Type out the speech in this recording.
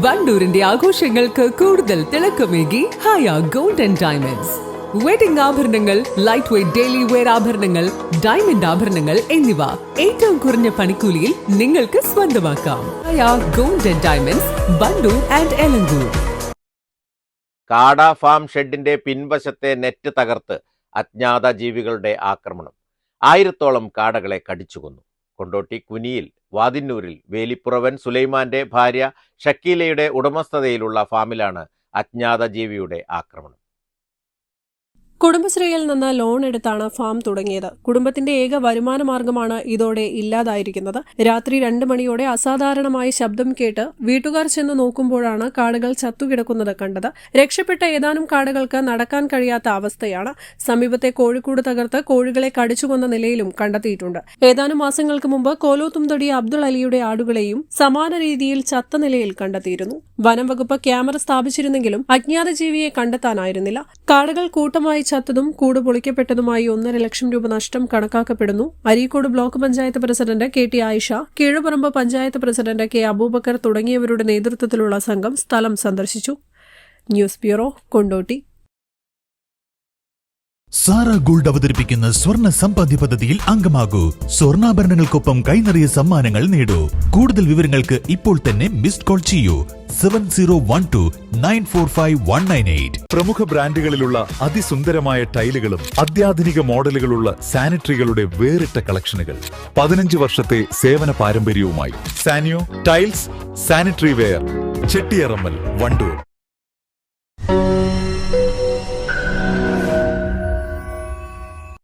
വണ്ടൂരിന്റെ ആഘോഷങ്ങൾക്ക് കൂടുതൽ തിളക്കമേകി Haya gold and diamonds. Wedding ആഭരണങ്ങൾ, ലൈറ്റ് വെയ്റ്റ് ഡെയിലി വെയർ ആഭരണങ്ങൾ, ഡയമണ്ട് ആഭരണങ്ങൾ എന്നിവ ഏറ്റവും കുറഞ്ഞ പണിക്കൂലിയിൽ നിങ്ങൾക്ക് സ്വന്തമാക്കാം. Haya gold and diamonds, Wandoor and Elankur. കാട ഫാം ഷെഡിന്റെ പിൻവശത്തെ നെറ്റ് തകർത്ത് അജ്ഞാത ജീവികളുടെ ആക്രമണം. 1000-ഓളം കാടകളെ കടിച്ചുകൊന്നു. കൊണ്ടോട്ടി കുനിയിൽ വാതിന്നൂരിൽ വേലിപ്പുറവൻ സുലൈമാന്റെ ഭാര്യ ഷക്കീലയുടെ ഉടമസ്ഥതയിലുള്ള ഫാമിലാണ് അജ്ഞാത ജീവിയുടെ ആക്രമണം. കുടുംബശ്രീയിൽ നിന്ന് ലോൺ എടുത്താണ് ഫാം തുടങ്ങിയത്. കുടുംബത്തിന്റെ ഏക വരുമാന മാർഗമാണ് ഇതോടെ ഇല്ലാതായിരിക്കുന്നത്. രാത്രി 2 മണിയോടെ അസാധാരണമായ ശബ്ദം കേട്ട് വീട്ടുകാർ ചെന്ന് നോക്കുമ്പോഴാണ് കാടകൾ ചത്തുകിടക്കുന്നത് കണ്ടത്. രക്ഷപ്പെട്ട ഏതാനും കാടകൾക്ക് നടക്കാൻ കഴിയാത്ത അവസ്ഥയാണ്. സമീപത്തെ കോഴിക്കൂട് തകർത്ത് കോഴികളെ കടിച്ചുകൊന്ന നിലയിലും കണ്ടെത്തിയിട്ടുണ്ട്. ഏതാനും മാസങ്ങൾക്ക് മുമ്പ് കോലോത്തുംതൊടി അബ്ദുൾ അലിയുടെ ആടുകളെയും സമാന രീതിയിൽ ചത്ത നിലയിൽ കണ്ടെത്തിയിരുന്നു. വനം വകുപ്പ് ക്യാമറ സ്ഥാപിച്ചിരുന്നെങ്കിലും അജ്ഞാത ജീവിയെ കണ്ടെത്താനായിരുന്നില്ല. കാടകൾ കൂട്ടമായി ചത്തതും കൂട് പൊളിക്കപ്പെട്ടതുമായി 1.5 ലക്ഷം രൂപ നഷ്ടം കണക്കാക്കപ്പെടുന്നു. Areekode block panchayat president KT Ayisha, Keezhuparamba panchayat president K Aboobacker തുടങ്ങിയവരുടെ നേതൃത്വത്തിലുള്ള സംഘം സ്ഥലം സന്ദർശിച്ചു. News bureau, Kondotty. Sara Gold അവതരിപ്പിക്കുന്ന സ്വർണ്ണ സമ്പാദ്യ പദ്ധതിയിൽ അംഗമാകൂ. സ്വർണ്ണാഭരണങ്ങൾക്കൊപ്പം കൈനിറിയ സമ്മാനങ്ങൾ നേടൂ. കൂടുതൽ വിവരങ്ങൾക്ക് ഇപ്പോൾ തന്നെ മിസ്ഡ് കോൾ ചെയ്യൂ 7012945198. പ്രമുഖ ബ്രാൻഡുകളിലുള്ള അതിസുന്ദരമായ ടൈലുകളും അത്യാധുനിക മോഡലുകളുള്ള സാനിറ്ററികളുടെ വേറിട്ട കളക്ഷനുകൾ. 15 വർഷത്തെ സേവന പാരമ്പര്യവുമായി Saniyo tiles, sanitary ware, Chettiyarammal, Wandoor.